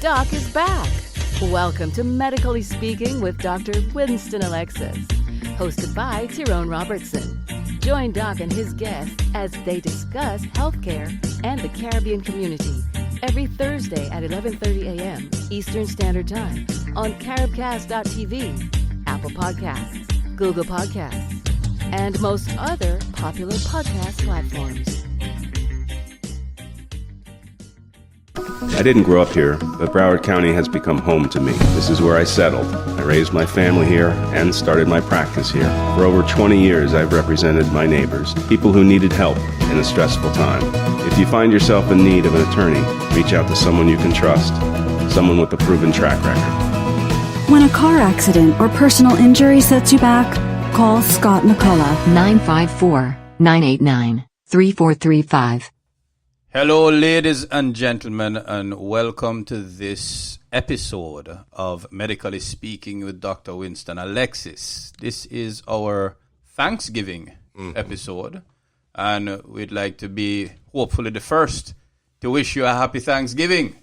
Doc is back. Welcome to Medically Speaking with Dr. Winston Alexis, hosted by Tyrone Robertson. Join Doc and his guests as they discuss healthcare and the Caribbean community every Thursday at 11:30 a.m. Eastern Standard Time on caribcast.tv, Apple Podcasts, Google Podcasts, and most other popular podcast platforms. I didn't grow up here, but Broward County has become home to me. This is where I settled. I raised my family here and started my practice here. For over 20 years, I've represented my neighbors, people who needed help in a stressful time. If you find yourself in need of an attorney, reach out to someone you can trust, someone with a proven track record. When a car accident or personal injury sets you back, call Scott McCullough. 954-989-3435. Hello, ladies and gentlemen, and welcome to this episode of Medically Speaking with Dr. Winston Alexis. This is our Thanksgiving episode, and we'd like to be hopefully the first to wish you a happy Thanksgiving.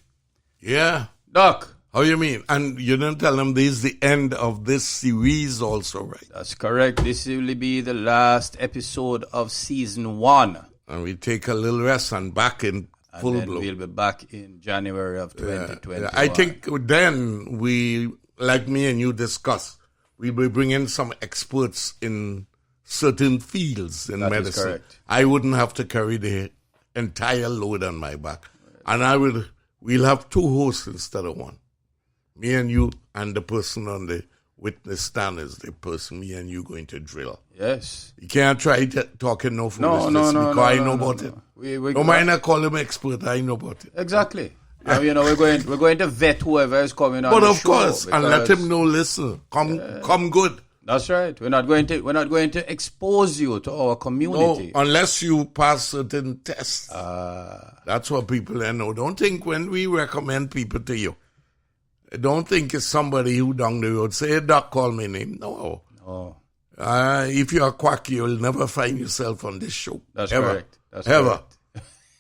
Yeah. Doc. How you mean? And you didn't tell them this is the end of this series also, right? That's correct. This will be the last episode of season 1. And we take a little rest and back in full blow. We'll be back in January of 2021. I think then we, like me and you discuss, we'll be bringing some experts in certain fields in medicine. Is correct. I wouldn't have to carry the entire load on my back. And we'll have 2 hosts instead of 1. Me and you, and the person on the witness stand is the person me and you going to drill. Yes. You can't try talking no foolishness because I know about it. Don't mind I call him expert, I know about it. Exactly. Yeah. We're going to vet whoever is coming on but the of show. Course, and let him know, listen, come good. That's right. We're not going to expose you to our community. No, unless you pass certain tests. That's what people know. Don't think when we recommend people to you, don't think it's somebody who down the road say, hey, Doc, call my name. No. If you're a quack, you'll never find yourself on this show. That's ever. Correct. That's ever.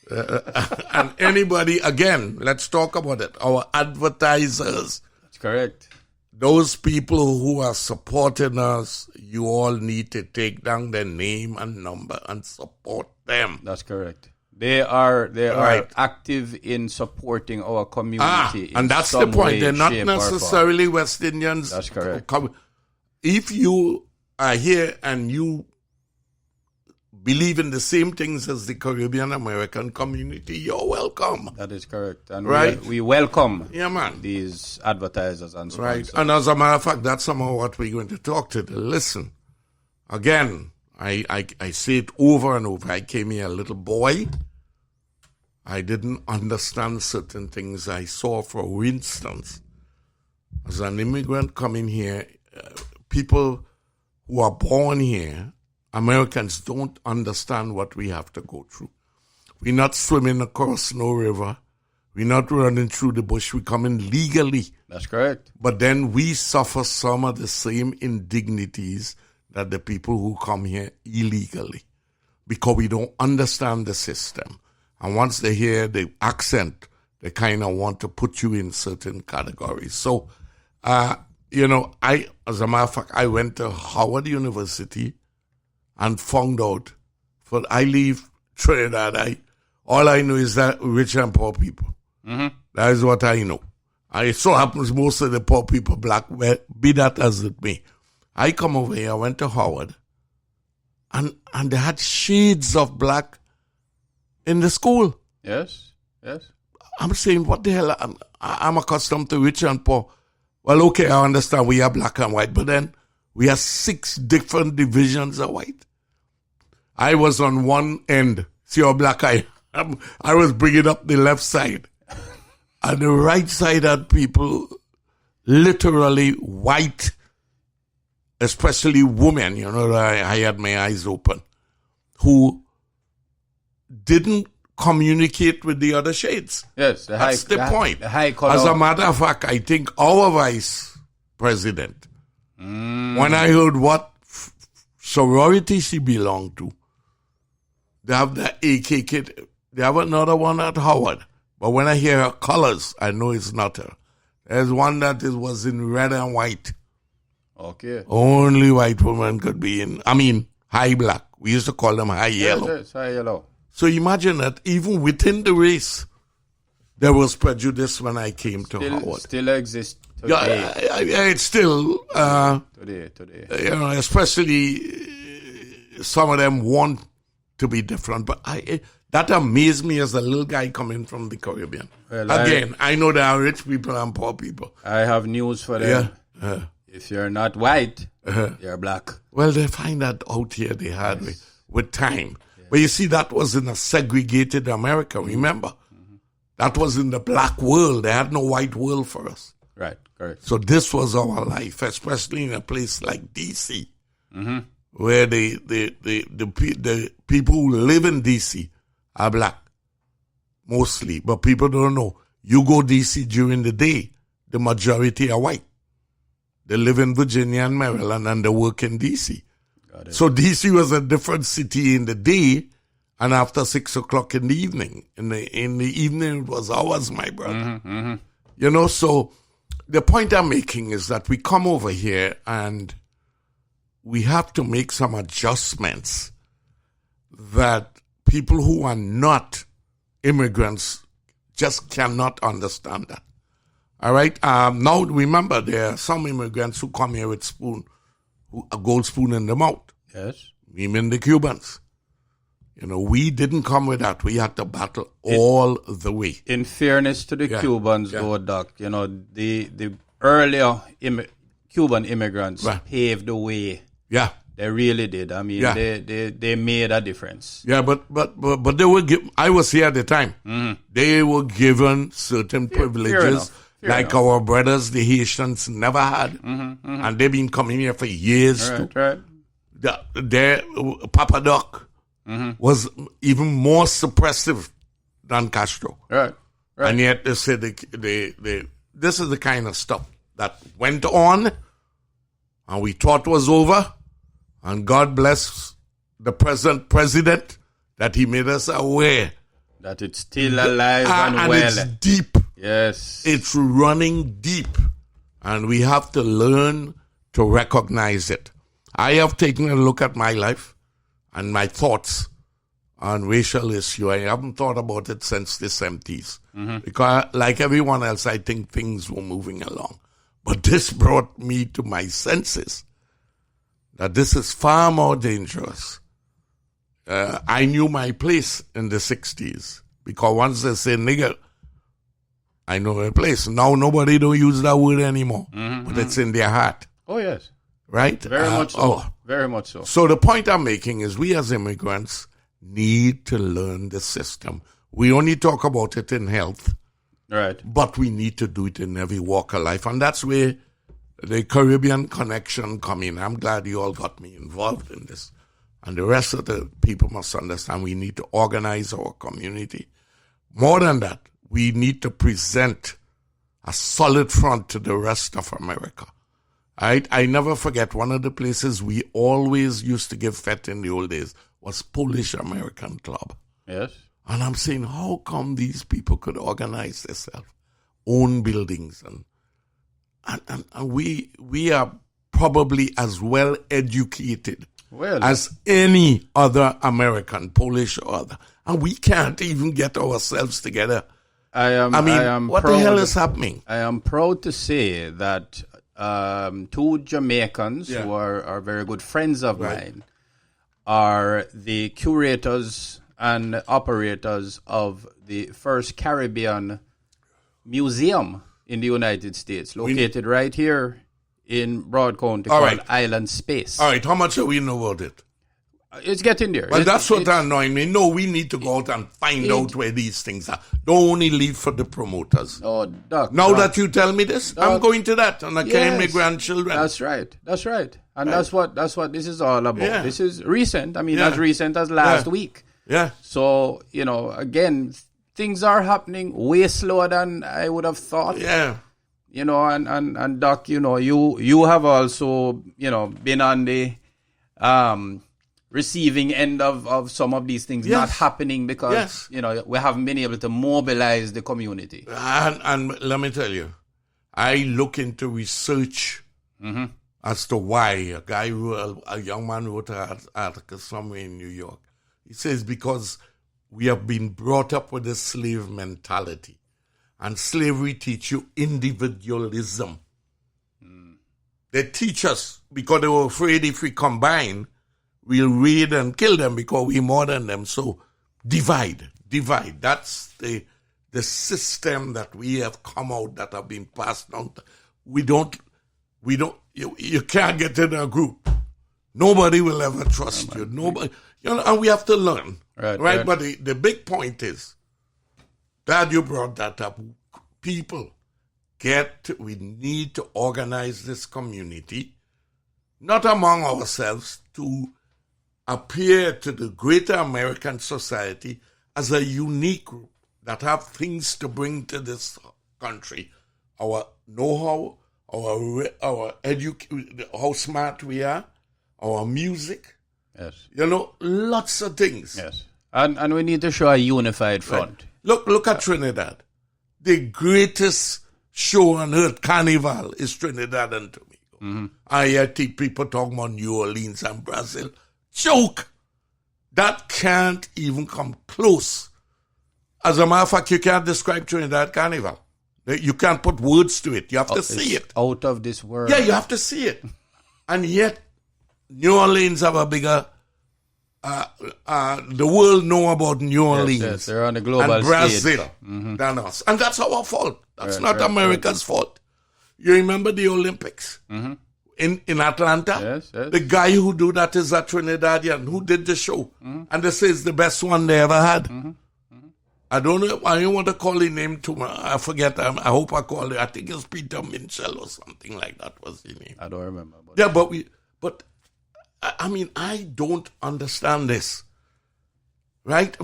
Correct. And anybody, again, let's talk about it. Our advertisers. That's correct. Those people who are supporting us, you all need to take down their name and number and support them. That's correct. They are active in supporting our community. And that's the point. They're not necessarily West Indians. That's correct. If you are here and you believe in the same things as the Caribbean American community, you're welcome. That is correct. And we welcome these advertisers and sponsors. Right. And as a matter of fact, that's some of what we're going to talk to them. Listen, again, I say it over and over. I came here a little boy. I didn't understand certain things I saw, for instance. As an immigrant coming here, people who are born here, Americans don't understand what we have to go through. We're not swimming across no river. We're not running through the bush. We're coming legally. That's correct. But then we suffer some of the same indignities that the people who come here illegally, because we don't understand the system. And once they hear the accent, they kind of want to put you in certain categories. So, as a matter of fact, I went to Howard University and found out, I leave Trinidad, all I know is that rich and poor people. Mm-hmm. That is what I know. It so happens most of the poor people black, be that as it may. I come over here, I went to Howard, and they had shades of black in the school. Yes. I'm saying, what the hell? I'm accustomed to rich and poor. Well, okay, I understand we are black and white, but then we have 6 different divisions of white. I was on one end. See how black I am? I was bringing up the left side. And the right side had people literally white, especially women, I had my eyes open, who didn't communicate with the other shades. Yes, that's the point. The high color. As a matter of fact, I think our vice president, when I heard what sorority she belonged to, they have the AK kid, they have another one at Howard, But when I hear her colors, I know it's not her. There's one that was in red and white. Okay. Only white woman could be high black. We used to call them high yellow. Yes, high yellow. So imagine that even within the race, there was prejudice when I came to Howard. Still exists today. Yeah, it's still Today. Especially some of them want to be different. But that amazed me as a little guy coming from the Caribbean. Well, Again, I know there are rich people and poor people. I have news for them. Yeah. If you're not white, you're black. Well, they find that out here they had with time. Yes. But you see, that was in a segregated America, remember? Mm-hmm. That was in the black world. They had no white world for us. Right, correct. So this was our life, especially in a place like D.C., mm-hmm. where the people who live in D.C. are black, mostly. But people don't know. You go D.C. during the day, the majority are white. They live in Virginia and Maryland, and they work in D.C. So D.C. was a different city in the day, and after 6 o'clock in the evening. In the evening, it was ours, my brother. Mm-hmm, mm-hmm. You know, so the point I'm making is that we come over here and we have to make some adjustments that people who are not immigrants just cannot understand that. All right. Now remember, there are some immigrants who come here with a gold spoon in the mouth. Yes. We mean the Cubans. You know, we didn't come with that. We had to battle all the way. In fairness to the Cubans, though, Doc, you know, the earlier Cuban immigrants paved the way. Yeah. They really did. I mean, they made a difference. Yeah, but they were I was here at the time. Mm-hmm. They were given certain privileges. Fair enough. Our brothers, the Haitians, never had. Mm-hmm, mm-hmm. And they've been coming here for years. Right. Their Papa Doc was even more suppressive than Castro. Right. And yet they said this is the kind of stuff that went on and we thought was over. And God bless the present president that he made us aware that it's still alive and well. It's deep. Yes. It's running deep. And we have to learn to recognize it. I have taken a look at my life and my thoughts on racial issue. I haven't thought about it since the 70s. Mm-hmm. Because like everyone else, I think things were moving along. But this brought me to my senses that this is far more dangerous. I knew my place in the 60s because once they say nigger, I know my place. Now nobody don't use that word anymore, but it's in their heart. Oh, yes. Right? Very much so. Very much so. So the point I'm making is we as immigrants need to learn the system. We only talk about it in health, right? But we need to do it in every walk of life. And that's where the Caribbean connection come in. I'm glad you all got me involved in this. And the rest of the people must understand we need to organize our community. More than that, we need to present a solid front to the rest of America. I never forget one of the places we always used to give fete in the old days was Polish American Club. Yes. And I'm saying, how come these people could organize themselves, own buildings, and we are probably as well educated as any other American, Polish or other, and we can't even get ourselves together. What the hell is happening? I am proud to say that two Jamaicans who are very good friends of mine are the curators and operators of the first Caribbean museum in the United States, located right here in Broad County called Island Space. All right, how much do we know about it? It's getting there. Well, that's what annoying me. No, we need to go out and find out where these things are. Don't only leave for the promoters. Oh, Doc. Now that you tell me this, I'm going to that and I carry my grandchildren. That's right. And that's what this is all about. Yeah. This is recent. I mean, as recent as last week. Yeah. So, again, things are happening way slower than I would have thought. Yeah. And Doc, you have also, been on the receiving end of some of these things not happening because, we haven't been able to mobilize the community. And let me tell you, I look into research as to why. A young man wrote an article somewhere in New York. He says because we have been brought up with a slave mentality. And slavery teach you individualism. They teach us because they were afraid if we combine, we'll raid and kill them because we're more than them. So divide. That's the system that we have come out that have been passed down. You can't get in a group. Nobody will ever trust you. Nobody, and we have to learn. Right? But the big point is, glad you brought that up. People, we need to organize this community, not among ourselves, to appear to the greater American society as a unique group that have things to bring to this country. Our know-how, our how smart we are, our music. Yes. Lots of things. Yes. And we need to show a unified front. Right. Look at Trinidad. The greatest show on earth, Carnival, is Trinidad and Tobago. I hear people talking about New Orleans and Brazil. Joke! That can't even come close. As a matter of fact, you can't describe Trinidad Carnival. You can't put words to it. You have to see it. Out of this world. Yeah, you have to see it. And yet, New Orleans have a bigger... the world know about New Orleans. Yes, they're on the global and Brazil stage. than us. And that's our fault. That's not America's fault. You remember the Olympics in Atlanta? Yes. The guy who do that is a Trinidadian who did the show. And they say it's the best one they ever had. I don't know. I don't want to call his name too much. I forget. I hope I call it. I think it's Peter Minchell or something like that was his name. I don't remember. But I don't understand this. Right?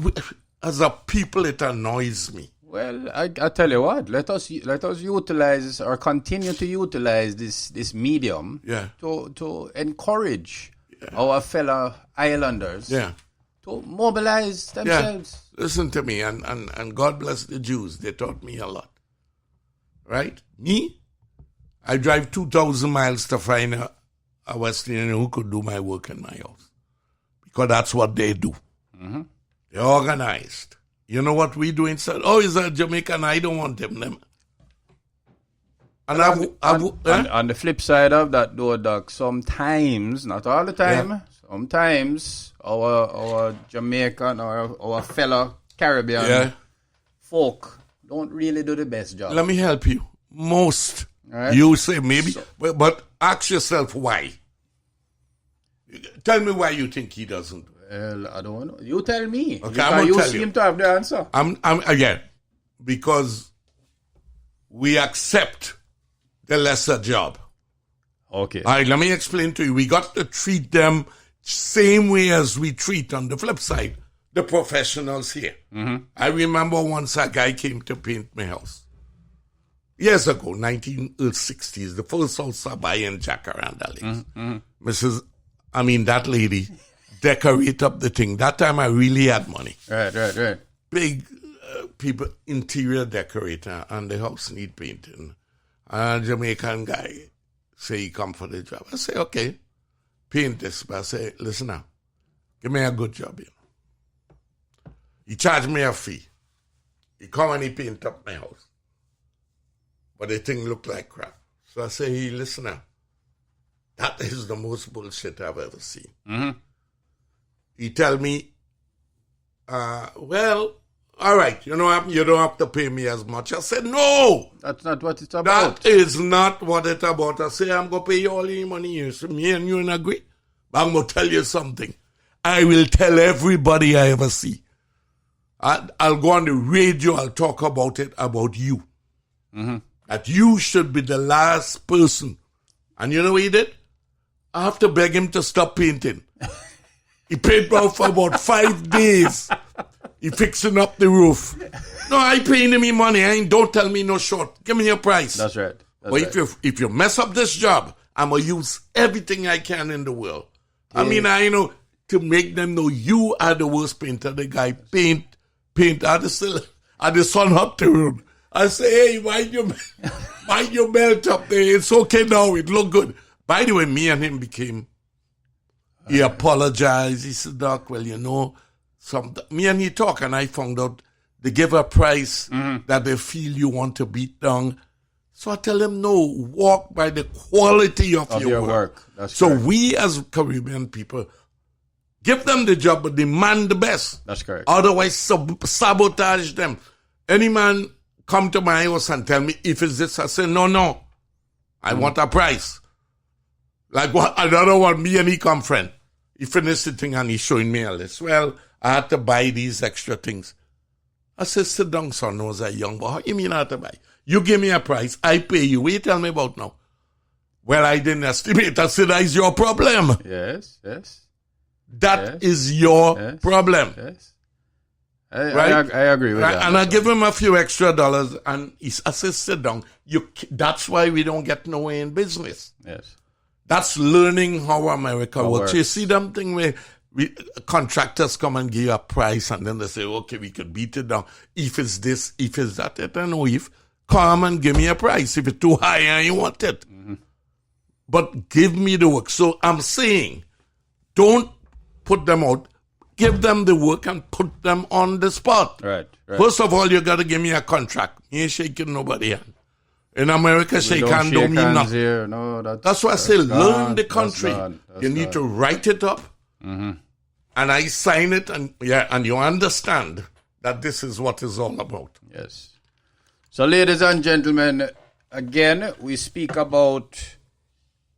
As a people, it annoys me. Well, I tell you what, let us utilize or continue to utilize this medium to encourage our fellow islanders to mobilize themselves. Yeah. Listen to me, and God bless the Jews. They taught me a lot. Right? Me, I drive 2,000 miles to find a West Indian who could do my work in my house. Because that's what they do. They're organized. You know what we do instead? Oh, he's a Jamaican, I don't want them. And on the flip side of that, though, Doc, sometimes, not all the time, sometimes our Jamaican or our fellow Caribbean folk don't really do the best job. Let me help you. Most, you say maybe, but ask yourself why. Tell me why you think he doesn't. Well, I don't know. You tell me. Okay, you seem to have the answer. I'm again, because we accept the lesser job. Okay. All right, let me explain to you. We got to treat them same way as we treat, on the flip side, the professionals here. I remember once a guy came to paint my house. Years ago, 1960s, the first house I buy in Jacaranda Lakes. That lady decorate up the thing. That time I really had money. Right. Big people, interior decorator, and the house need painting. A Jamaican guy say he come for the job. I say, okay, paint this. But I say, listen now, give me a good job. He charged me a fee. He come and he paint up my house. But the thing looked like crap. So I say, hey, listen now, that is the most bullshit I've ever seen. He tell me, well, all right, you don't have to pay me as much. I said, no. That's not what it's about. That is not what it's about. I say, I'm going to pay you all your money here. So me and you agree. But I'm going to tell you something. I will tell everybody I ever see. I'll go on the radio. I'll talk about it, about you. That you should be the last person. And you know what he did? I have to beg him to stop painting. He paid me for about 5 days. He fixing up the roof. No, I paying him money. Don't tell me no short. Give me your price. That's right. But if you mess up this job, I'm going to use everything I can in the world. I know to make them know you are the worst painter. The guy paint. I the sun up the road. I say, hey, mind your belt up there. It's okay now. It look good. By the way, me and him became. He apologized. He said, Doc, well, me and he talk, and I found out they give a price that they feel you want to beat down. So I tell them, no, walk by the quality of your work. That's so correct. we as Caribbean people, give them the job, but demand the best. That's correct. Otherwise, sabotage them. Any man come to my house and tell me if it's this, I say, no. I want a price. Like what another one, me and he come friend. He finished the thing and he's showing me a list. Well, I had to buy these extra things. I said, sit down, son, I was a young boy. How you mean I had to buy? You give me a price, I pay you. What you tell me about now? Well, I didn't estimate. I said, that is your problem. Yes. That is your problem. Yes. Right? I agree with that. And I give him a few extra dollars and I said, sit down. That's why we don't get nowhere in business. Yes. That's learning how America works. You works. see them thing where contractors come and give you a price and then they say, okay, we could beat it down. If it's this, if it's that, I don't know if. Come and give me a price. If it's too high and you want it. Mm-hmm. But give me the work. So I'm saying, don't put them out. Give them the work and put them on the spot. Right. First of all, you got to give me a contract. You ain't shaking nobody hand. In America, shake hand don't mean nothing. Here. No, that's why I say learn the country. You need to write it up. Mm-hmm. And I sign it, and you understand that this is what it's all about. Yes. So, ladies and gentlemen, again, we speak about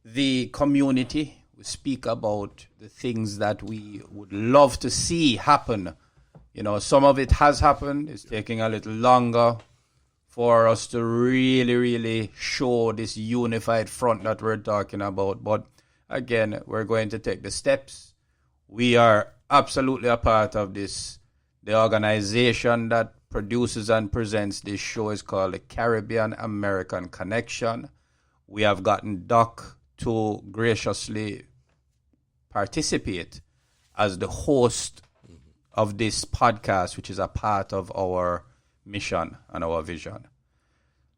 the community. We speak about the things that we would love to see happen. Some of it has happened. It's taking a little longer for us to really, really show this unified front that we're talking about. But again, we're going to take the steps. We are absolutely a part of this. The organization that produces and presents this show is called the Caribbean American Connection. We have gotten Doc to graciously participate as the host of this podcast, which is a part of our mission and our vision.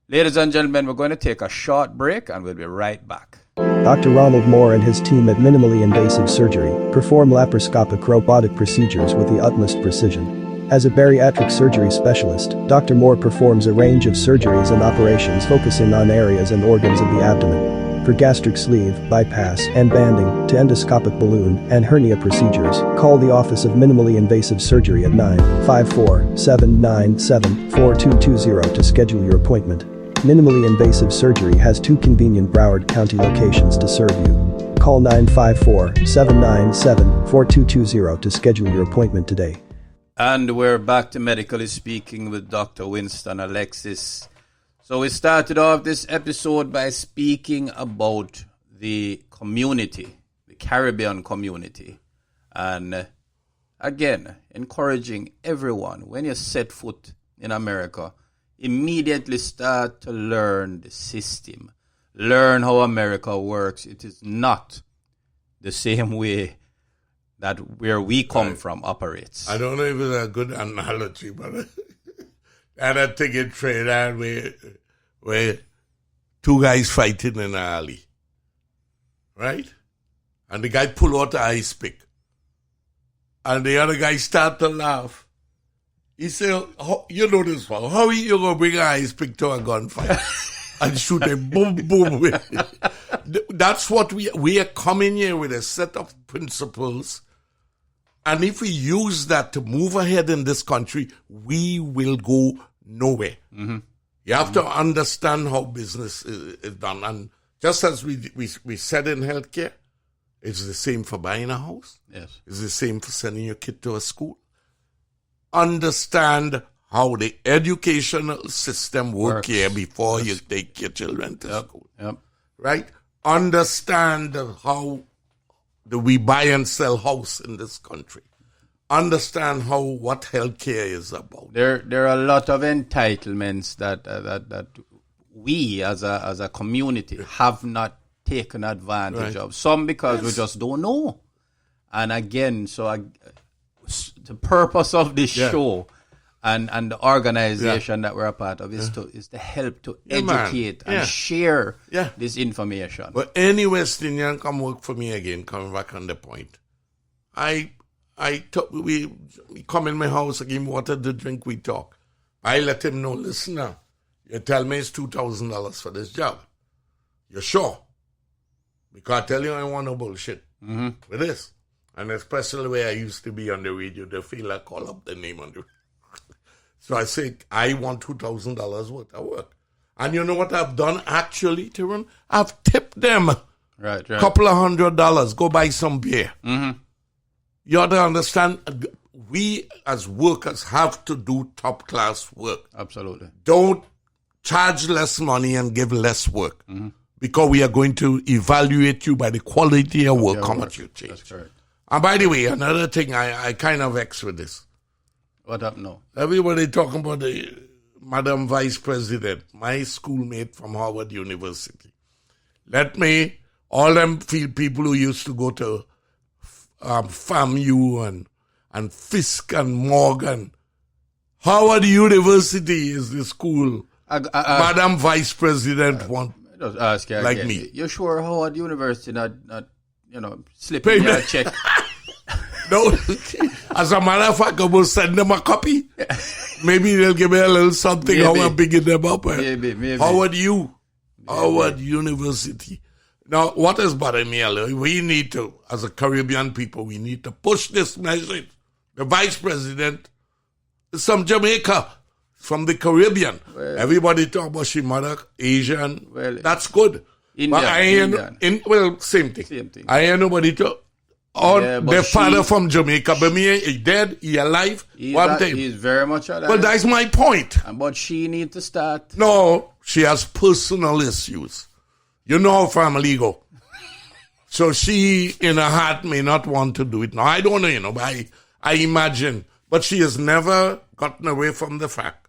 Ladies and gentlemen, we're going to take a short break and we'll be right back. Dr. Ronald Moore and his team at Minimally Invasive Surgery perform laparoscopic robotic procedures with the utmost precision. As a bariatric surgery specialist, Dr. Moore performs a range of surgeries and operations focusing on areas and organs of the abdomen. For gastric sleeve, bypass, and banding, to endoscopic balloon and hernia procedures, call the Office of Minimally Invasive Surgery at 954-797-4220 to schedule your appointment. Minimally Invasive Surgery has 2 convenient Broward County locations to serve you. Call 954-797-4220 to schedule your appointment today. And we're back to Medically Speaking with Dr. Winston Alexis. So we started off this episode by speaking about the community, the Caribbean community. And again, encouraging everyone, when you set foot in America, immediately start to learn the system. Learn how America works. It is not the same way that where we come from operates. I don't know if it's a good analogy, but I think in Trinidad where 2 guys fighting in an alley, right? And the guy pull out the ice pick. And the other guy start to laugh. He said, you know this one, how are you going to bring an ice pick to a gunfight? And shoot a boom, boom. That's what we are coming here with a set of principles. And if we use that to move ahead in this country, we will go nowhere. Mm-hmm. You have to understand how business is done. And just as we said in healthcare, it's the same for buying a house. Yes. It's the same for sending your kid to a school. Understand how the educational system works here before you take your children to school. Yep. Right? Understand how we buy and sell house in this country. Understand what healthcare is about. There are a lot of entitlements that we as a community have not taken advantage of. Some because we just don't know. And again, the purpose of this show and the organization that we're a part of is to help to educate and share this information. But any West Indian come work for me again, coming back on the point. We come in my house, I give him water to drink, we talk. I let him know, listen now, you tell me it's $2,000 for this job. You're sure? Because I tell you I want no bullshit with this. And especially where I used to be on the radio, they feel like call up the name on the radio. So I say, I want $2,000 worth of work. And you know what I've done actually, Tyrone? I've tipped them right. couple of $100. Go buy some beer. You ought to understand, we as workers have to do top class work. Absolutely. Don't charge less money and give less work. Because we are going to evaluate you by the quality of work, how much you change. That's correct. And by the way, another thing I kind of vex with this. What up now? Everybody talking about the Madam Vice President, my schoolmate from Harvard University. All them people who used to go to FAMU and Fisk and Morgan. Harvard University is the school Madam Vice President want just ask you like again. me. You sure Howard University not slipping your check? No, as a matter of fact, I will send them a copy. Maybe they'll give me a little something. How I'm picking them up. Maybe. Howard University. Now, what is bothering me a little? We need to, as a Caribbean people, we need to push this message. The Vice President is from Jamaica, from the Caribbean. Well, everybody talk about she mother Asian. Well, that's good. Indian. Same thing. I ain't nobody talk. The father from Jamaica, but me, he dead, he alive. He's very much alive. But that's my point. But she need to start. No, she has personal issues. You know how family go. So she, in her heart, may not want to do it. Now, I don't know, but I imagine. But she has never gotten away from the fact,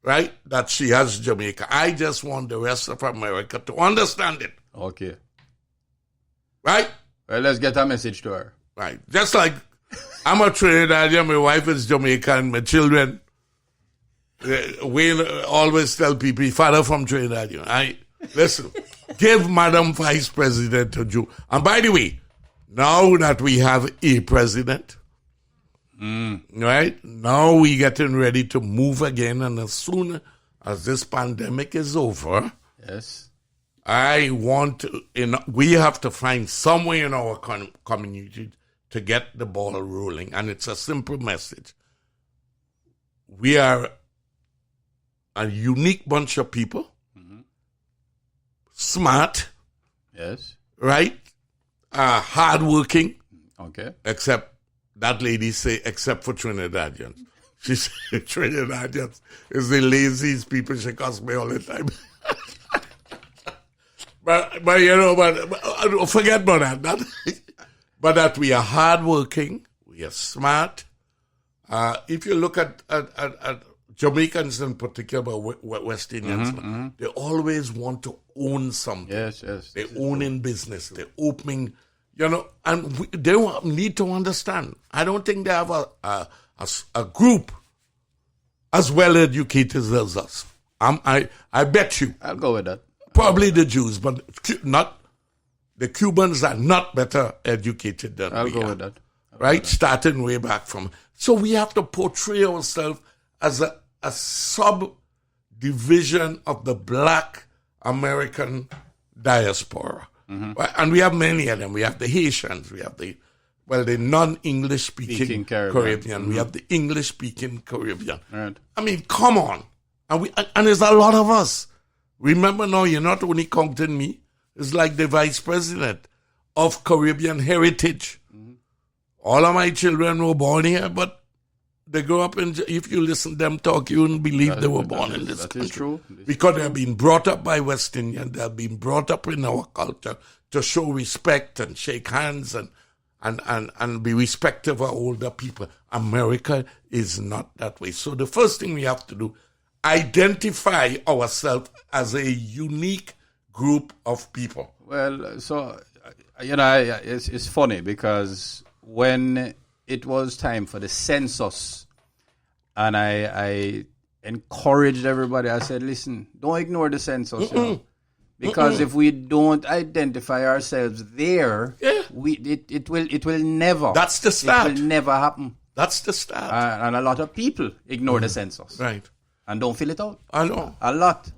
right, that she has Jamaica. I just want the rest of America to understand it. Okay. Right? Well, let's get a message to her. Right. Just like I'm a Trinidadian, my wife is Jamaican, my children, we always tell people, father from Trinidad. Listen, give Madam Vice President a due. And by the way, now that we have a president, right, now we getting ready to move again, and as soon as this pandemic is over, yes, we have to find some way in our community to get the ball rolling. And it's a simple message. We are a unique bunch of people, smart, yes, right, hardworking, okay, except that lady say, except for Trinidadians. She said Trinidadians is the laziest people. She calls me all the time. But forget about that. But that we are hardworking, we are smart. If you look at Jamaicans in particular, but West Indians, they always want to own something. Yes. They own in business. They're opening, and they need to understand. I don't think they have a group as well educated as us. I bet you. I'll go with that. Probably the Jews, but not the Cubans are not better educated than we are. I'll go with that. Right? Starting way back from. So we have to portray ourselves as a subdivision of the Black American diaspora. Right? And we have many of them. We have the Haitians. We have the non-English speaking Caribbean. We have the English speaking Caribbean. Right. I mean, come on. And there's a lot of us. Remember now, you're not only counting me. It's like the vice president of Caribbean heritage. All of my children were born here, but they grew up in, if you listen to them talk, you wouldn't believe they were born in this country. That is true. Because they've been brought up by West Indian. They've been brought up in our culture to show respect and shake hands and be respectful of older people. America is not that way. So the first thing we have to do, identify ourselves as a unique group of people. Well, so It's funny because when it was time for the census, and I encouraged everybody, I said, listen, don't ignore the census, because if we don't identify ourselves there, it will never. That's the start. It will never happen. That's the start. And a lot of people ignore the census. Right. And don't fill it out. I know. A lot.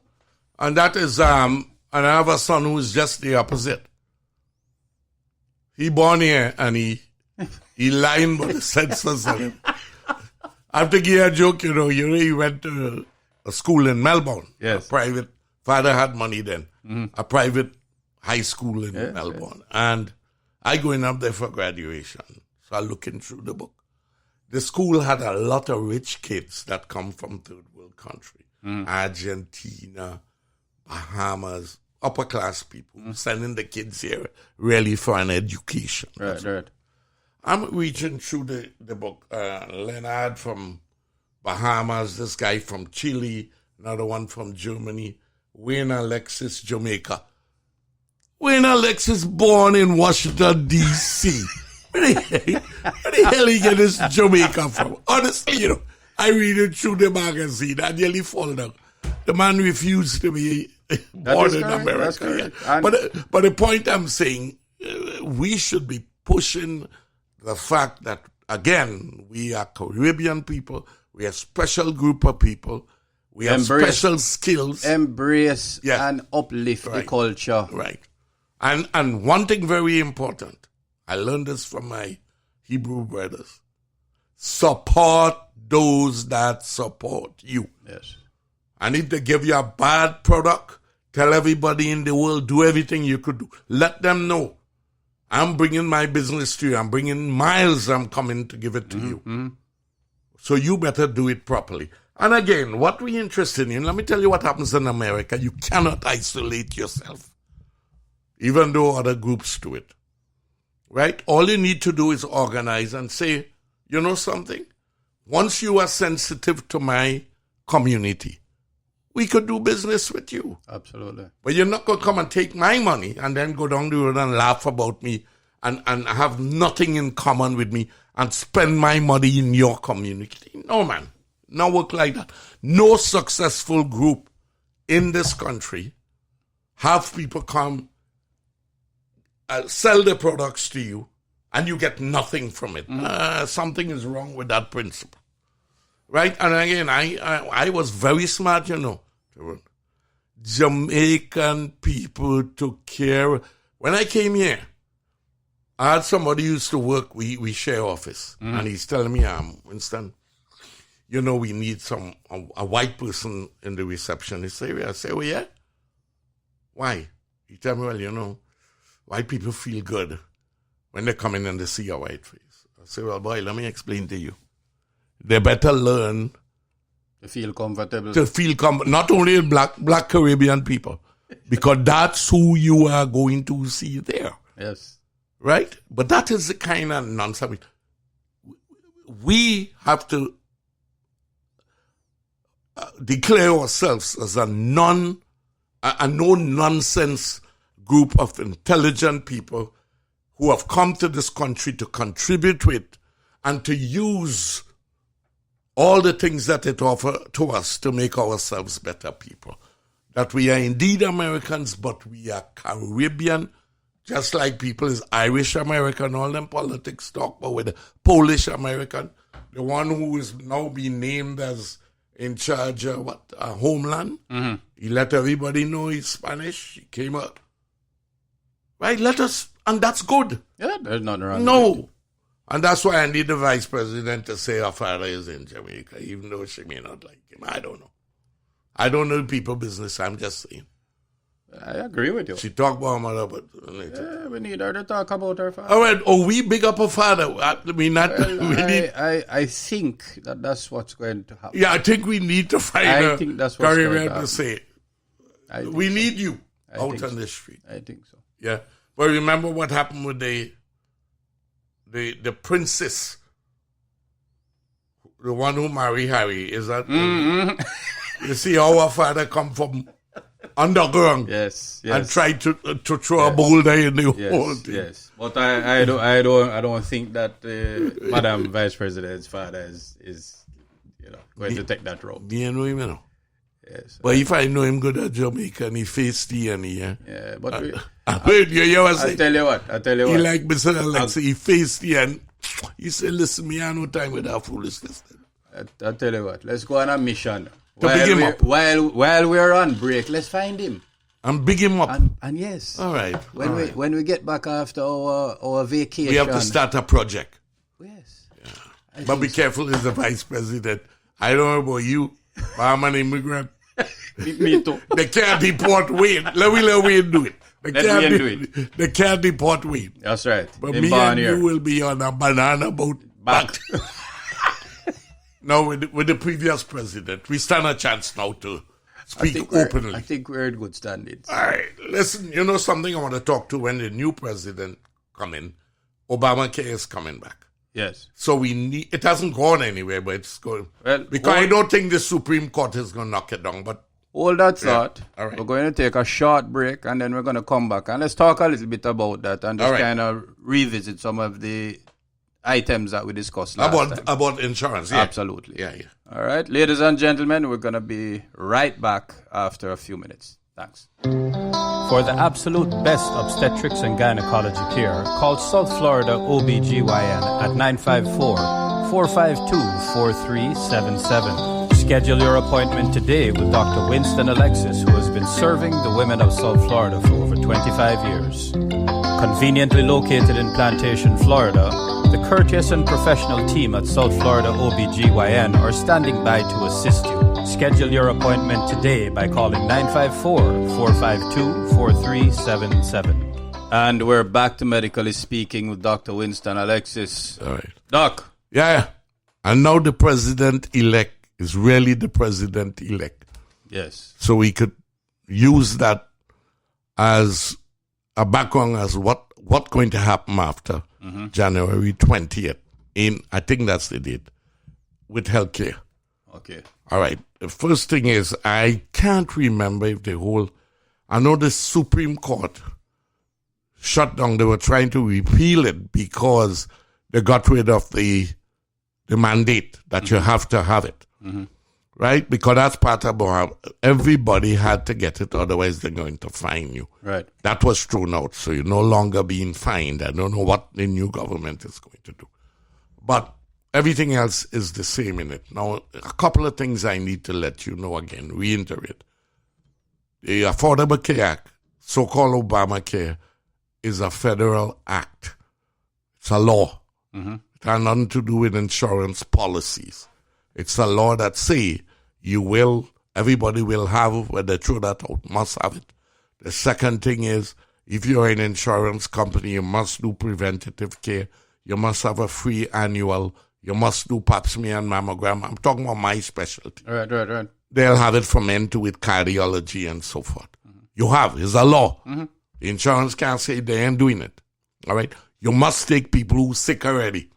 And that is, and I have a son who is just the opposite. He born here and he lying by the census on him. I have to give you a joke, he went to a school in Melbourne. Yes. A private, father had money then. A private high school in Melbourne. Yes. And I going up there for graduation. So I'm looking through the book. The school had a lot of rich kids that come from third world country. Argentina, Bahamas, upper class people sending the kids here really for an education. Right. I'm reaching through the book. Leonard from Bahamas, this guy from Chile, another one from Germany, Wayne Alexis, Jamaica. Wayne Alexis born in Washington, D.C. Where the hell he get this Jamaica from? Honestly, I read it through the magazine. I nearly fall down. The man refused to be born in America. But the point I'm saying, we should be pushing the fact that, again, we are Caribbean people. We are a special group of people. We have special skills. Embrace and uplift the culture. Right. And one thing very important, I learned this from my Hebrew brothers. Support those that support you. Yes. And if they give you a bad product, tell everybody in the world, do everything you could do. Let them know. I'm bringing my business to you. I'm bringing miles. I'm coming to give it to you. So you better do it properly. And again, what we're interested in, let me tell you what happens in America. You cannot isolate yourself, even though other groups do it. Right? All you need to do is organize and say, you know something? Once you are sensitive to my community, we could do business with you. Absolutely. But you're not going to come and take my money and then go down the road and laugh about me and have nothing in common with me and spend my money in your community. No, man. Not work like that. No successful group in this country have people come sell their products to you and you get nothing from it. Something is wrong with that principle. Right? And again, I was very smart, Jamaican people took care. When I came here, I had somebody who used to work, we share office. And he's telling me, Winston, we need a white person in the receptionist area. I say, oh yeah? Why? He tell me, well, white people feel good when they come in and they see a white face. I say, well, boy, let me explain to you. They better learn to feel comfortable. Not only black Caribbean people, because that's who you are going to see there. Yes. Right? But that is the kind of nonsense. We have to declare ourselves as a no-nonsense group of intelligent people who have come to this country to contribute to it and to use all the things that it offers to us to make ourselves better people. That we are indeed Americans, but we are Caribbean, just like people is Irish American, all them politics talk about with the Polish American, the one who is now being named as in charge of Homeland. He let everybody know he's Spanish. He came out. Right, and that's good. Yeah, there's nothing wrong with it. No. And that's why I need the vice president to say her father is in Jamaica, even though she may not like him. I don't know. I don't know people business. I'm just saying. I agree with you. She talked about her mother, but... we need her to talk about her father. All right. Oh, we big up her father. I think that's what's going to happen. Yeah, I think we need to find I think that's what's going to Caribbean happen. to say. We need you out on the street. I think so. Yeah. But remember what happened with the princess, the one who married Harry, is that... You see how our father come from underground. Yes. And try to throw a boulder in the whole thing. Yes. But I don't think that Madam Vice President's father is going to take that road. You know him, you know. Yes. But if I know him good at Jamaica and he faced the and he, yeah, but you I tell you what. He like Mr. Alexis, he faced the and he said, listen, me, I have no time with that foolishness. I tell you what, let's go on a mission. Big him up. While we're on break, let's find him. And big him up. And yes. All right. When we get back after our vacation. We have to start a project. Yes. Yeah. But be careful, he's the vice president. I don't know about you, but I'm an immigrant. Me too. They can't deport Wayne. Let Wayne do it. They can't deport Wayne. That's right. But me and you will be on a banana boat back. Now, with the previous president, we stand a chance now to speak openly. I think we're in good standings. All right. Listen, you know something I want to talk to when the new president come in? Obamacare is coming back. Yes. So it hasn't gone anywhere, but it's going. Well, because I don't think the Supreme Court is going to knock it down. But hold that thought. All right. We're going to take a short break and then we're going to come back. And let's talk a little bit about that and just kind of revisit some of the items that we discussed last time. About insurance, yeah. Absolutely. Yeah. All right, ladies and gentlemen, we're going to be right back after a few minutes. Thanks. For the absolute best obstetrics and gynecology care, call South Florida OBGYN at 954-452-4377. Schedule your appointment today with Dr. Winston Alexis, who has been serving the women of South Florida for over 25 years. Conveniently located in Plantation, Florida, the courteous and professional team at South Florida OBGYN are standing by to assist you. Schedule your appointment today by calling 954-452-4377. And we're back to Medically Speaking with Dr. Winston Alexis. All right. Doc. Yeah. And now the president-elect is really the president-elect. Yes. So we could use that as a background as what going to happen after January 20th. I think that's the date, with healthcare. Okay. All right. The first thing is, I can't remember if I know the Supreme Court shut down. They were trying to repeal it because they got rid of the mandate that you have to have it. Right? Because that's part of how everybody had to get it, otherwise they're going to fine you. Right. That was thrown out, so you're no longer being fined. I don't know what the new government is going to do. But everything else is the same in it. Now, a couple of things I need to let you know again, reiterate. The Affordable Care Act, so-called Obamacare, is a federal act. It's a law. It has nothing to do with insurance policies. It's a law that say everybody will have, when they throw that out, must have it. The second thing is, if you're an insurance company, you must do preventative care. You must have a free annual. You must do pap smear and mammogram. I'm talking about my specialty. Right. They'll have it for men too with cardiology and so forth. You have. It's a law. The insurance can't say they ain't doing it. All right? You must take people who are sick already.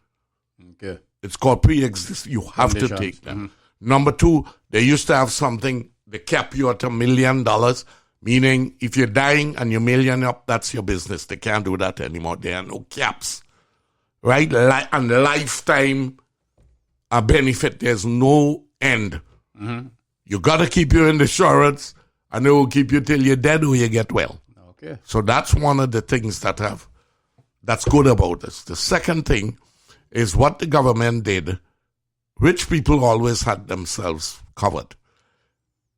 Okay. It's called pre-existing. You have to take them. Number two, they used to have something, they cap you at $1 million, meaning if you're dying and you're million up, that's your business. They can't do that anymore. There are no caps. Right? And lifetime benefit, there's no end. You got to keep your insurance, and they will keep you till you're dead or you get well. Okay. So that's one of the things that's good about this. The second thing is what the government did. Rich people always had themselves covered.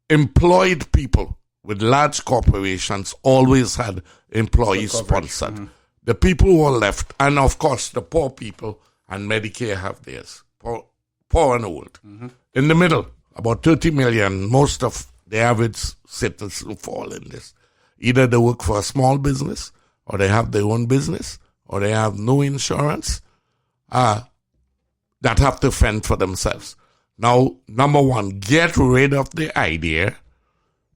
Employed people with large corporations always had employees sponsored. The people who are left, and of course the poor people and Medicare have theirs, poor and old. In the middle, about 30 million, most of the average citizens fall in this. Either they work for a small business, or they have their own business, or they have no insurance, that have to fend for themselves. Now, number one, get rid of the idea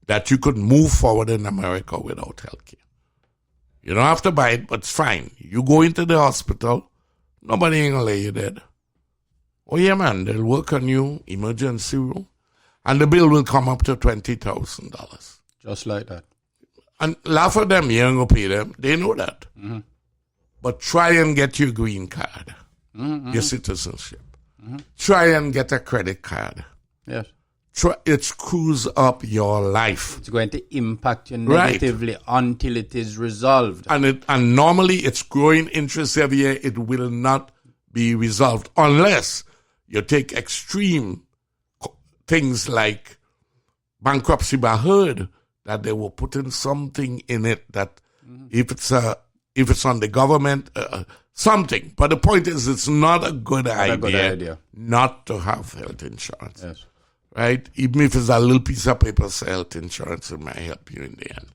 that you could move forward in America without health care. You don't have to buy it, but it's fine. You go into the hospital, nobody ain't gonna lay you dead. Oh yeah, man, they'll work on you, emergency room, and the bill will come up to $20,000. Just like that. And laugh at them, you ain't going to pay them. They know that. Mm-hmm. But try and get your green card, your citizenship. Try and get a credit card. Yes. It screws up your life. It's going to impact you negatively until it is resolved. And normally it's growing interest every year. It will not be resolved unless you take extreme things like bankruptcy. But I heard that they were putting something in it that if it's on the government, something. But the point is, it's not a good idea not to have health insurance. Yes. Right? Even if it's a little piece of paper, health insurance, it might help you in the end.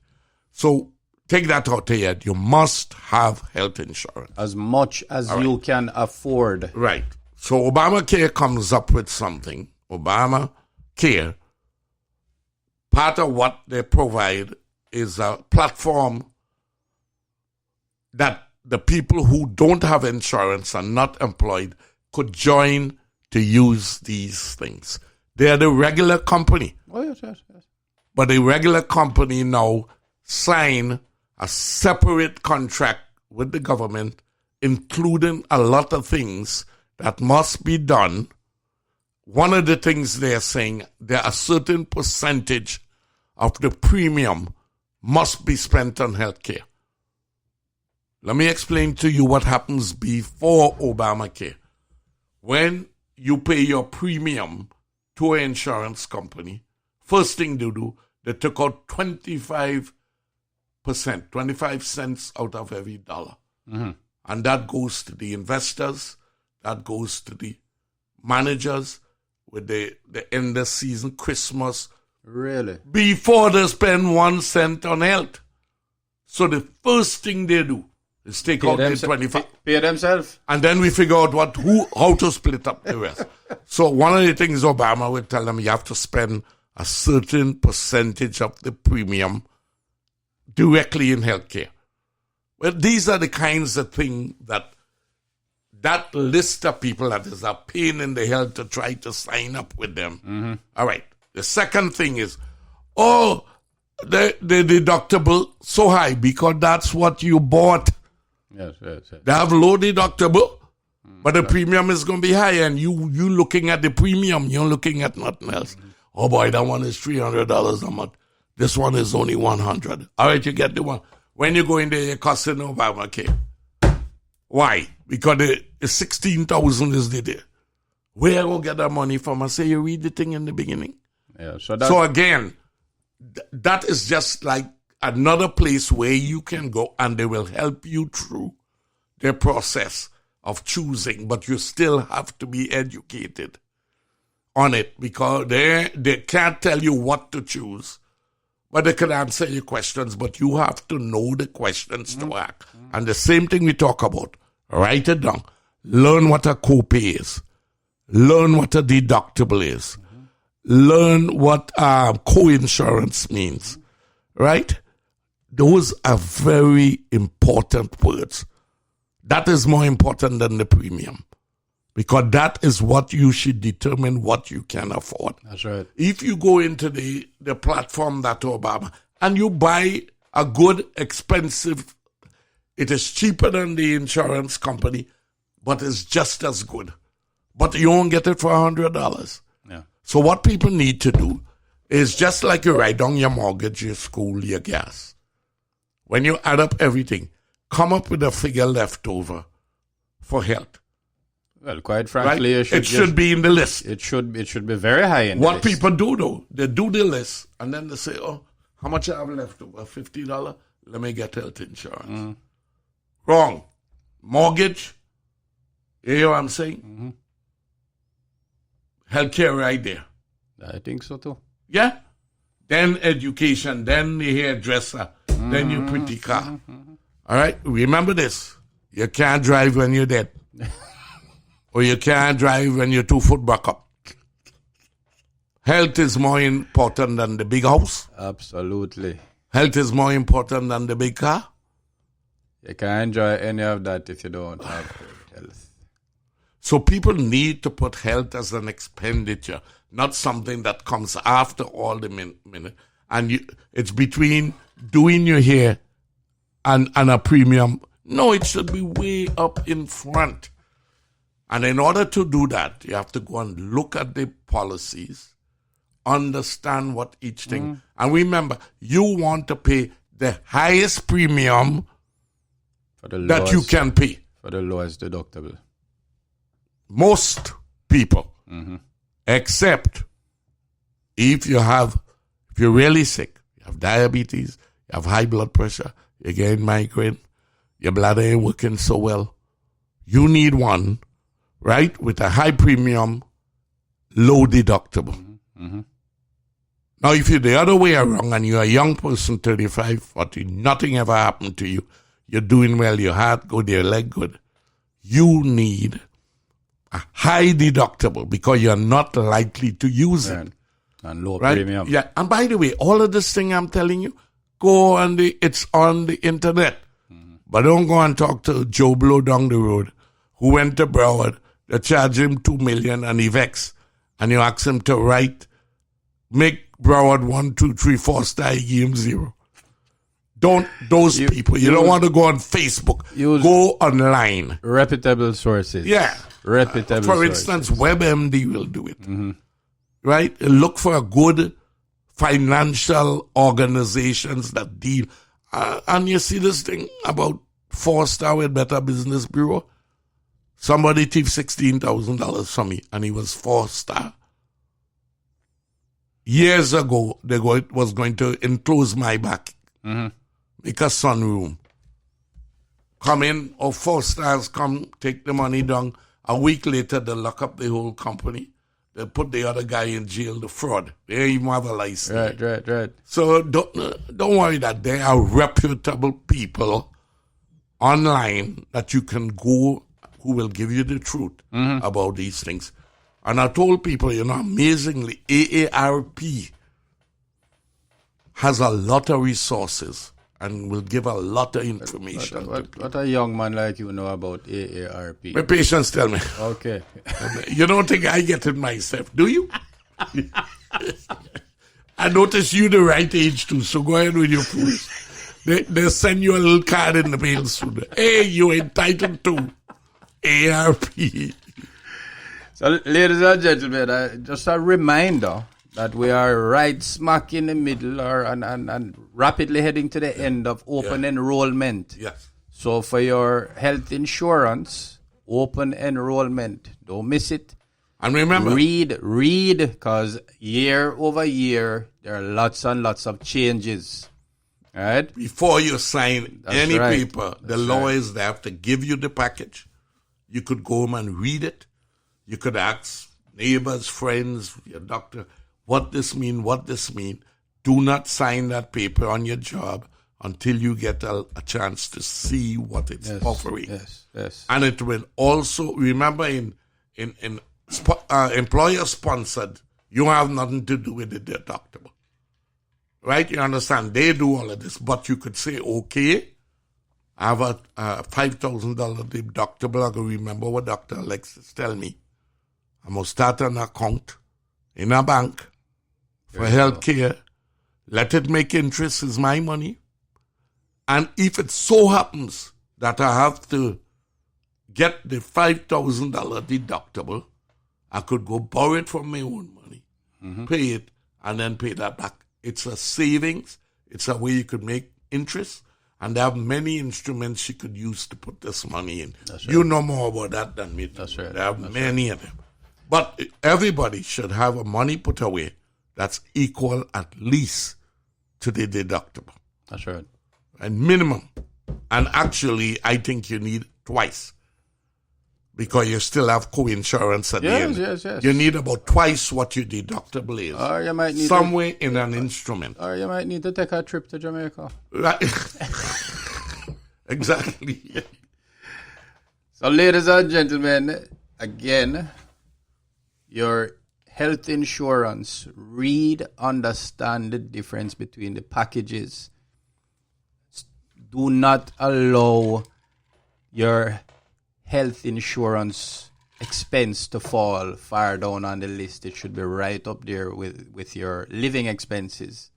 So take that out of your head. You must have health insurance. As much as you can afford. Right. So Obamacare comes up with something. Obamacare, part of what they provide is a platform that the people who don't have insurance and not employed could join to use these things. They are the regular company. Oh, yes. But the regular company now sign a separate contract with the government, including a lot of things that must be done. One of the things they're saying, there are a certain percentage of the premium must be spent on healthcare. Let me explain to you what happens before Obamacare. When you pay your premium to an insurance company, first thing they do, they took out 25%, 25 cents out of every dollar. Mm-hmm. And that goes to the investors, that goes to the managers with the end of season, Christmas. Really? Before they spend 1 cent on health. So the first thing they do is take out the 25. Pay themselves. And then we figure out how to split up the rest. So one of the things Obama would tell them, you have to spend a certain percentage of the premium directly in healthcare. Well, these are the kinds of things that list of people that is a pain in the hell to try to sign up with them. Mm-hmm. All right. The second thing is, the deductible so high because that's what you bought. Yes. They have low deductible, but the premium is going to be high, and you looking at the premium, you're looking at nothing else. Oh boy, that one is $300 a month. This one is only $100. All right, you get the one. When you go in there, you're costing Obamacare. Why? Because the $16,000 is there. Where will get that money from? I say you read the thing in the beginning. Yeah. So again, that is just like another place where you can go and they will help you through the process of choosing, but you still have to be educated on it because they can't tell you what to choose, but they can answer your questions, but you have to know the questions to ask. And the same thing we talk about, write it down. Learn what a copay is. Learn what a deductible is. Learn what co-insurance means, right? Those are very important words. That is more important than the premium because that is what you should determine what you can afford. That's right. If you go into the platform that Obama and you buy a good, expensive, it is cheaper than the insurance company, but it's just as good. But you won't get it for $100. Yeah. So what people need to do is just like you write down your mortgage, your school, your gas. When you add up everything, come up with a figure left over for health. Well, quite frankly, right? It should be in the list. It should be very high in the list. What people do though, they do the list and then they say, oh, how much I have left over? $50? Let me get health insurance. Wrong. Mortgage. You hear what I'm saying? Healthcare right there. I think so too. Yeah? Then education, then the hairdresser, then your pretty car. All right? Remember this. You can't drive when you're dead. Or you can't drive when you're 2 foot back up. Health is more important than the big house. Absolutely. Health is more important than the big car. You can't enjoy any of that if you don't have good health. So people need to put health as an expenditure, not something that comes after all the minute. and it's between doing your hair and a premium. No, it should be way up in front. And in order to do that, you have to go and look at the policies, understand what each thing. And remember, you want to pay the highest premium For the that you can pay. For the lowest deductible. Most people, except if you're really sick, you have diabetes, you have high blood pressure, you get migraine, your bladder ain't working so well, you need one, right, with a high premium, low deductible. Now, if you're the other way around and you're a young person, 35, 40, nothing ever happened to you, you're doing well, your heart good, your leg good, you need a high deductible because you're not likely to use it. And low Right? premium. Yeah. And by the way, all of this thing I'm telling you, it's on the internet. But don't go and talk to Joe Blow down the road who went to Broward. They charge him $2 million and he vexed. And you ask him to make Broward 1, 2, 3, 4 star, he give him 0. People. You don't want to go on Facebook. Go online. Reputable sources. Yeah. Reputable For sources. instance, WebMD will do it. Right? Look for a good financial organizations that deal. And you see this thing about 4-star with Better Business Bureau? Somebody thieved $16,000 from me, and he was 4-star. Years ago, was going to enclose my back. Make a sunroom. Come in, 4 stars, come, take the money down. A week later, they lock up the whole company. They put the other guy in jail, the fraud. They don't even have a license. Right. So don't worry that there are reputable people online that you can go who will give you the truth about these things. And I told people, amazingly, AARP has a lot of resources and will give a lot of information. What a young man like you know about AARP? My patients tell me. Okay. You don't think I get it myself, do you? I notice you the right age too, so go ahead with your fools. They send you a little card in the mail soon. Hey, you're entitled to AARP. So, ladies and gentlemen, just a reminder that we are right smack in the middle and rapidly heading to the end of open enrollment. Yes. So for your health insurance, open enrollment, don't miss it. And remember, read, because year over year, there are lots and lots of changes. All right? before you sign any right. paper, the lawyers, they have to give you the package. You could go home and read it. You could ask neighbors, friends, your doctor, what this mean. Do not sign that paper on your job until you get a chance to see what it's offering. Yes. And it will also, remember, in employer-sponsored, you have nothing to do with the deductible. Right? You understand? They do all of this. But you could say, okay, I have a $5,000 deductible. I can remember what Dr. Alexis tell me. I'm going to start an account in a bank for health care. Let it make interest, is my money. And if it so happens that I have to get the $5,000 deductible, I could go borrow it from my own money, pay it, and then pay that back. It's a savings. It's a way you could make interest. And there are many instruments you could use to put this money in. Right. You know more about that than me. That's right. There are many of them. But everybody should have a money put away that's equal at least to the deductible. That's right. And minimum. And actually, I think you need twice. Because you still have co-insurance at the end. Yes. You need about twice what your deductible is. Or you might need somewhere in an instrument. Or you might need to take a trip to Jamaica. Right. Exactly. So, ladies and gentlemen, again, your health insurance, read, understand the difference between the packages. Do not allow your health insurance expense to fall far down on the list. It should be right up there with your living expenses.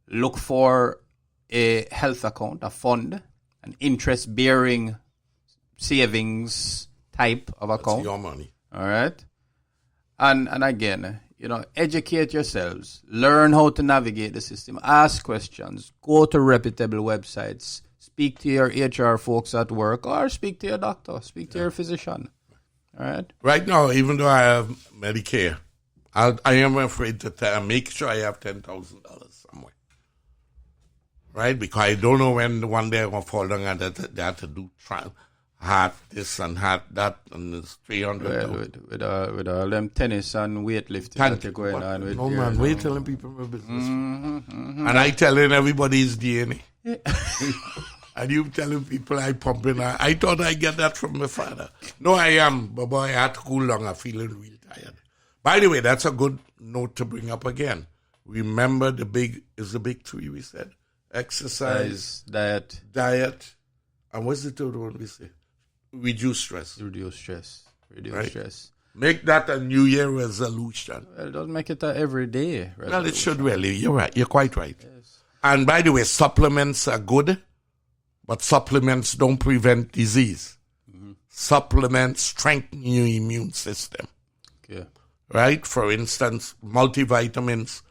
look for a health account, a fund, an interest-bearing savings type of account. That's your money. All right. And again, educate yourselves. Learn how to navigate the system. Ask questions. Go to reputable websites. Speak to your HR folks at work or speak to your doctor. Speak to your physician. All right. Right now, even though I have Medicare, I am afraid to make sure I have $10,000 somewhere. Right? Because I don't know when one day I'm going to fall down and they have to do heart this and heart that, and it's 300. With all them tennis and weightlifting that you're going on with. No, man, we're telling people my business. And I telling everybody it's DNA. And you telling people I pumping. I thought I get that from my father. No, I am. But boy, I had to cool down. I'm feeling real tired. By the way, that's a good note to bring up again. Remember the big three we said. Exercise, diet. And what's the third one we say? Reduce stress. Reduce stress. Make that a New Year resolution. Well, don't make it an everyday resolution. Well, it should really. You're right. You're quite right. Yes. And by the way, supplements are good, but supplements don't prevent disease. Mm-hmm. Supplements strengthen your immune system. Okay. Right? For instance, multivitamins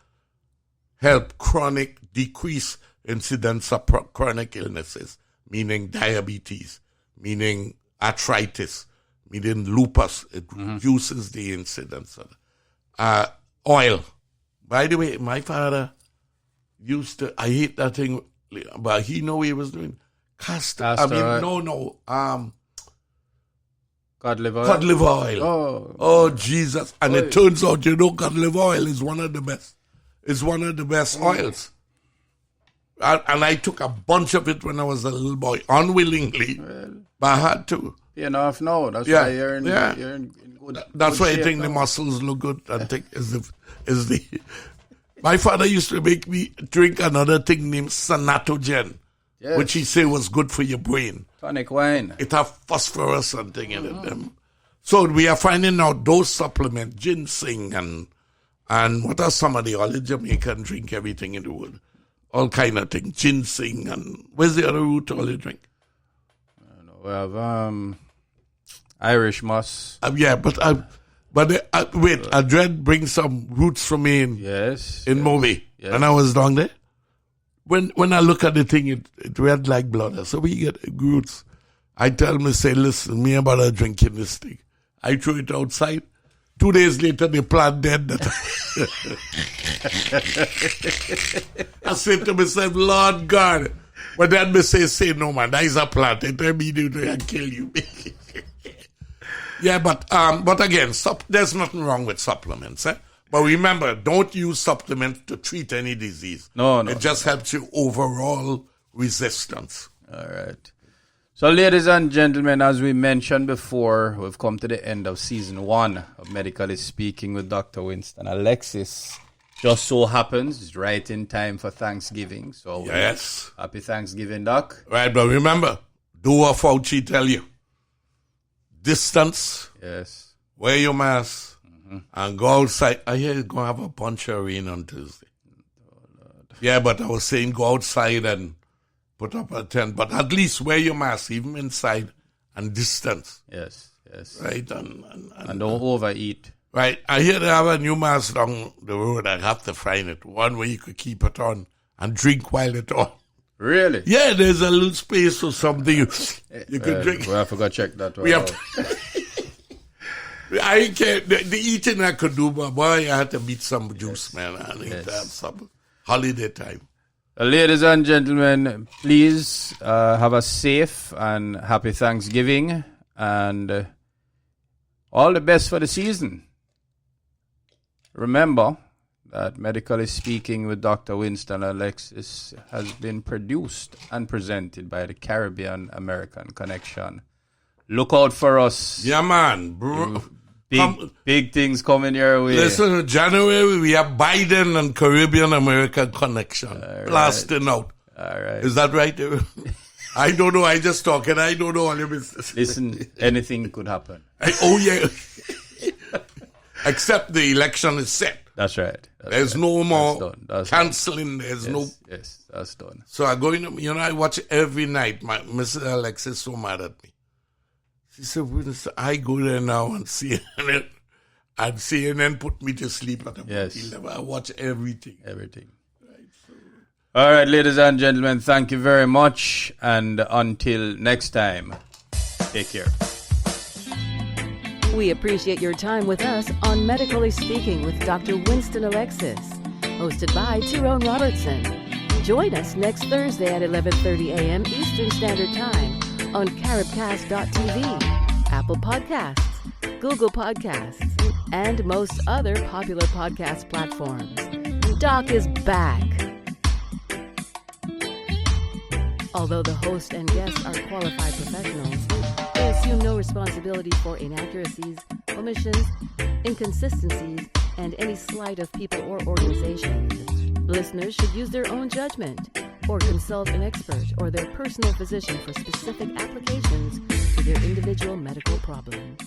help decrease incidence of chronic illnesses, meaning diabetes, meaning arthritis, meaning lupus. It reduces the incidence of oil. By the way, my father used to, I hate that thing, but he knew what he was doing. Cod liver oil. Oh, Jesus. And it turns out, cod liver oil is one of the best. It's one of the best oils. And I took a bunch of it when I was a little boy, unwillingly, but I had to. You know, no, that's why you're in good. That's good why I shape think now. the muscles look good. I think is the. My father used to make me drink another thing named Sanatogen, which he said was good for your brain. Tonic wine. It have phosphorus and thing in it. So we are finding out those supplements, ginseng and what are some of the other Jamaican drink everything in the world. All kind of things, ginseng and where's the other root all you drink? I don't know. We have Irish moss. Wait, Adred brings some roots from me in Moby, and I was down there. When I look at the thing, it red like blood. So we get roots. I tell him, say, listen, me about drinking this thing. I throw it outside. 2 days later, the plant dead. I said to myself, Lord God. But then me say, no man, that is a plant. It will be and kill you. Yeah, but again, there's nothing wrong with supplements. But remember, don't use supplements to treat any disease. No. It just helps you overall resistance. All right. So, ladies and gentlemen, as we mentioned before, we've come to the end of season 1 of Medically Speaking with Dr. Winston. Alexis just so happens it's right in time for Thanksgiving. So, yes. Happy Thanksgiving, Doc. Right, but remember, do what Fauci tell you. Distance. Yes. Wear your mask. And go outside. I hear you're going to have a bunch of rain on Tuesday. Oh, Lord. Yeah, but I was saying go outside and put up a tent, but at least wear your mask, even inside, and distance. Yes. Right? And don't overeat. Right. I hear they have a new mask down the road. I have to find it. One where you could keep it on and drink while it's on. Really? Yeah, there's a little space or something you could drink. Well, I forgot to check that one. We have to. I can't. The eating I could do, but boy, I had to beat some juice, man. I need to have some holiday time. Ladies and gentlemen, please have a safe and happy Thanksgiving and all the best for the season. Remember that Medically Speaking with Dr. Winston Alexis has been produced and presented by the Caribbean American Connection. Look out for us. Yeah, man. Bro. Big things coming your way. Listen, in January, we have Biden and Caribbean American Connection blasting out. All right. Is that right? I don't know. I just talk and I don't know all your business. Listen, anything could happen. Oh, yeah. Except the election is set. That's right. There's right. no more That's canceling. done. There's no. Yes, that's done. So I go in, I watch every night. My Mrs. Alexis is so mad at me. She said, Winston, I go there now and CNN. And CNN put me to sleep at about 11. I watch everything. Everything. All right, ladies and gentlemen, thank you very much. And until next time, take care. We appreciate your time with us on Medically Speaking with Dr. Winston Alexis, hosted by Tyrone Robertson. Join us next Thursday at 11:30 a.m. Eastern Standard Time on caribcast.tv, Apple Podcasts, Google Podcasts, and most other popular podcast platforms. Doc is back. Although the host and guests are qualified professionals, they assume no responsibility for inaccuracies, omissions, inconsistencies, and any slight of people or organizations. Listeners should use their own judgment or consult an expert or their personal physician for specific applications to their individual medical problem.